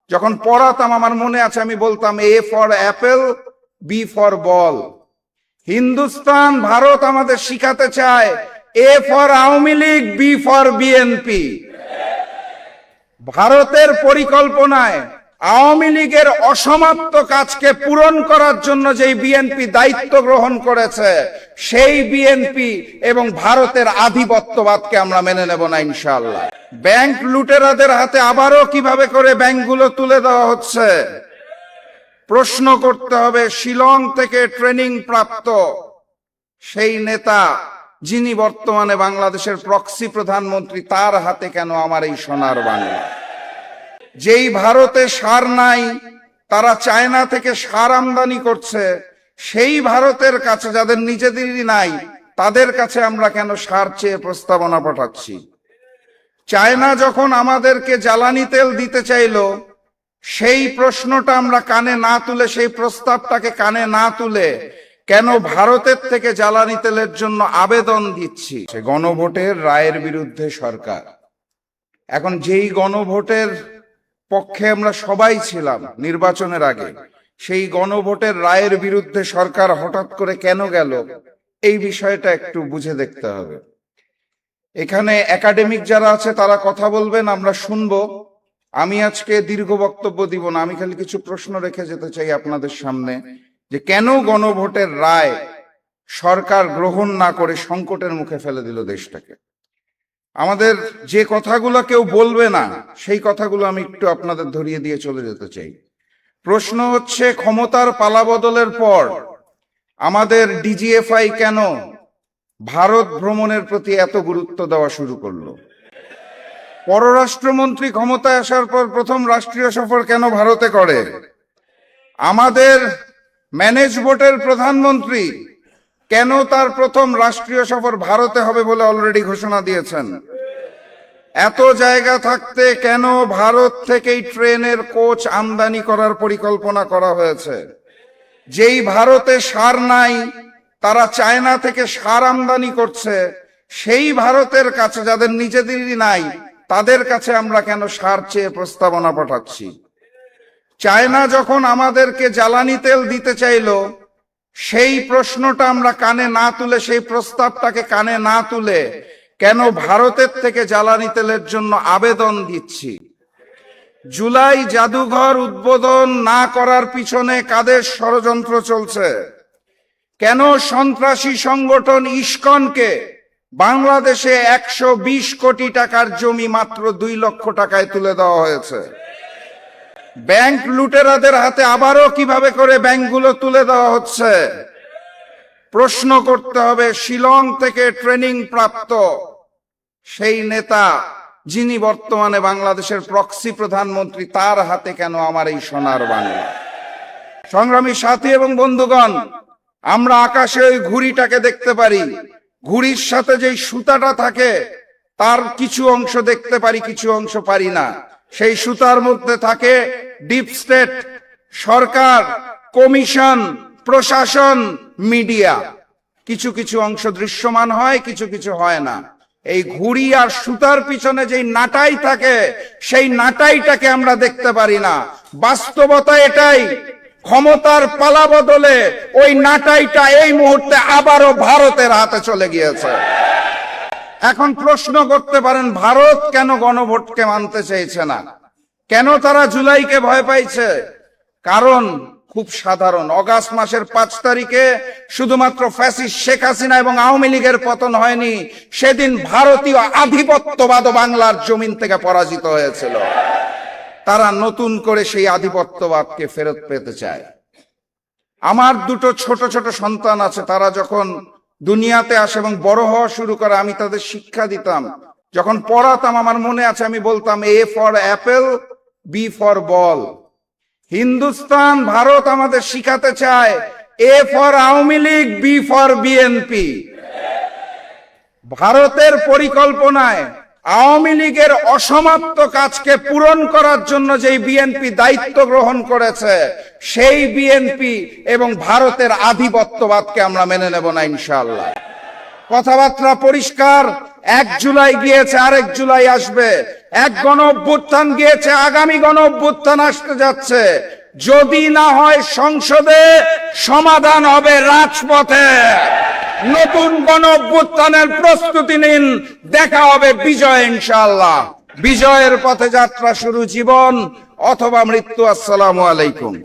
যখন পড়াতাম আমার মনে আছে আমি বলতাম A for apple, B for ball. Hindustan Bharat আমাদের শিখাতে চায় A for Awami League, B for BNP. ভারতের পরিকল্পনায় আওয়ামী লীগের অসমাপ্ত কাজকে পূরণ করার জন্য যেই বিএনপি দায়িত্ব গ্রহণ করেছে, সেই বিএনপি এবং ভারতের আধিপত্যবাদকে আমরা মেনে নেব না ইনশাআল্লাহ। ব্যাংক লুটেরাদের হাতে আবারও কিভাবে করে ব্যাংকগুলো তুলে দেওয়া হচ্ছে প্রশ্ন করতে হবে। শিলং থেকে ট্রেনিং প্রাপ্ত সেই নেতা যিনি বর্তমানে বাংলাদেশের প্রক্সি প্রধানমন্ত্রী, তার হাতে কেন আমার এই সোনার বাংলা? যেই ভারতে সার নাই, তারা চায়না থেকে সার আমদানি করছে, সেই ভারতের কাছে যাদের নিজেদেরই নাই, তাদের কাছে আমরা কেন সার চেয়ে প্রস্তাবনা পাঠাচ্ছি? চায়না যখন আমাদেরকে জ্বালানি তেল দিতে চাইলো, সেই প্রশ্নটা আমরা কানে না তুলে, সেই প্রস্তাবটাকে কানে না তুলে কেন ভারতের থেকে জ্বালানি তেলের জন্য আবেদন দিচ্ছি? গণভোটের রায়ের বিরুদ্ধে সরকার। এখন যেই গণভোটের পক্ষে আমরা সবাই ছিলাম নির্বাচনের আগে, সেই গণভোটের রায়ের বিরুদ্ধে সরকার হঠাৎ করে কেন গেল, এই বিষয়টা একটু বুঝে দেখতে হবে। এখানে একাডেমিক যারা আছে তারা কথা বলবেন, আমরা শুনবো। আমি আজকে দীর্ঘ বক্তব্য দিব না, আমি খালি কিছু প্রশ্ন রেখে যেতে চাই আপনাদের সামনে, যে কেন গণভোটের রায় সরকার গ্রহণ না করে সংকটের মুখে ফেলে দিল দেশটাকে। আমাদের যে কথাগুলো কেউ বলবে না, সেই কথাগুলো আমি একটু আপনাদের ধরিয়ে দিয়ে চলে যেতে চাই। প্রশ্ন হচ্ছে, ক্ষমতার পালাবদলের পর আমাদের ডিজিএফআই কেন ভারত ভ্রমণের প্রতি এত গুরুত্ব দেওয়া শুরু করলো? পররাষ্ট্রমন্ত্রী ক্ষমতায় আসার পর প্রথম রাষ্ট্রীয় সফর কেন ভারতে করে? আমাদের ম্যানেজ বোর্ডের প্রধানমন্ত্রী কেন তার প্রথম রাষ্ট্রীয় সফর ভারতে হবে বলে অলরেডি ঘোষণা দিয়েছেন? এত জায়গা থাকতে কেন ভারত থেকেই ট্রেনের কোচ আমদানি করার পরিকল্পনা করা হয়েছে? যেই ভারতে সার নাই, তারা চায়না থেকে সার আমদানি করছে, সেই ভারতের কাছে যাদের নিজেদেরই নাই, তাদের কাছে আমরা কেন সার চেয়ে প্রস্তাবনা পাঠাচ্ছি? চায়না যখন আমাদেরকে জ্বালানি তেল দিতে চাইলো, সেই প্রশ্নটা আমরা কানে না তুলে, সেই প্রস্তাবটাকে কানে না তুলে কেন ভারতের থেকে জ্বালানি তেলের জন্য আবেদন দিচ্ছি? জুলাই জাদুঘর উদ্বোধন না করার পিছনে কাদের ষড়যন্ত্র চলছে? কেন সন্ত্রাসী সংগঠন ইসকনকে বাংলাদেশে 120 কোটি টাকার জমি মাত্র 2 লক্ষ টাকায় তুলে দেওয়া হয়েছে? ব্যাংক লুটেরাদের হাতে আবারও কিভাবে করে ব্যাংকগুলো তুলে দেওয়া হচ্ছে প্রশ্ন করতে হবে। শিলং থেকে ট্রেনিং প্রাপ্ত সেই নেতা যিনি বর্তমানে বাংলাদেশের প্রক্সি প্রধানমন্ত্রী, তার হাতে কেন আমার এই সোনার বাংলা? সংগ্রামী সাথী এবং বন্ধুগণ, আমরা আকাশে ওই ঘুড়িটাকে দেখতে পারি, ঘুড়ির সাথে যেই সুতাটা থাকে তার কিছু অংশ দেখতে পারি, কিছু অংশ পারি না। সেই সুতার মধ্যে থাকে ডিপ স্টেট, সরকার, কমিশন, প্রশাসন, মিডিয়া। কিছু কিছু অংশ দৃশ্যমান হয়, কিছু কিছু হয় না। এই ঘুড়ি আর সুতার পিছনে যেই নাটাই থাকে, সেই নাটাইটাকে আমরা দেখতে পারি না। বাস্তবতা এটাই, ক্ষমতার পালা বদলে ওই নাটাইটা এই মুহূর্তে আবারও ভারতের হাতে চলে গিয়েছে। এখন প্রশ্ন করতে পারেন, ভারত কেন গণভোটকে মানতে চাইছে না? কেন তারা জুলাইকে ভয় পাইছে? কারণ খুব সাধারণ। অগাস্ট মাসের 5 তারিখে শুধুমাত্র ফ্যাসিস্ট শেখ হাসিনা এবং আওয়ামী লীগের পতন হয়নি, সেদিন ভারতীয় আধিপত্যবাদ বাংলার জমিন থেকে পরাজিত হয়েছিল। তারা নতুন করে সেই আধিপত্যবাদকে ফেরত পেতে চায়। আমার 2 ছোট ছোট সন্তান আছে, তারা যখন দুনিয়াতে আসে এবং বড় হওয়া শুরু করে, আমি তাদের শিক্ষা দিতাম। যখন পড়াতাম আমার মনে আছে আমি বলতাম A for apple, B for ball. Hindustan Bharat আমাদের শিখাতে চায় A for Awami League, B for BNP. ভারতের পরিকল্পনায় আওয়ামী লীগের অসমাপ্ত কাজকে পূরণ করার জন্য যেই বিএনপি দায়িত্ব গ্রহণ করেছে, সেই বিএনপি এবং ভারতের আধিপত্যবাদকে আমরা মেনে নেব না ইনশাআল্লাহ। কথাবার্তা পরিষ্কার, 1 জুলাই গিয়েছে, আরেক জুলাই আসবে। এক গণ অভ্যুত্থান গিয়েছে, আগামী গণ অভ্যুত্থান আসতে যাচ্ছে। যদি না হয় সংসদে, সমাধান হবে রাজপথে। নতুন গণ অভ্যুত্থানের প্রস্তুতি নিন, দেখা হবে বিজয় ইনশাআল্লাহ। বিজয়ের পথে যাত্রা শুরু, জীবন অথবা মৃত্যু। আসসালামু আলাইকুম।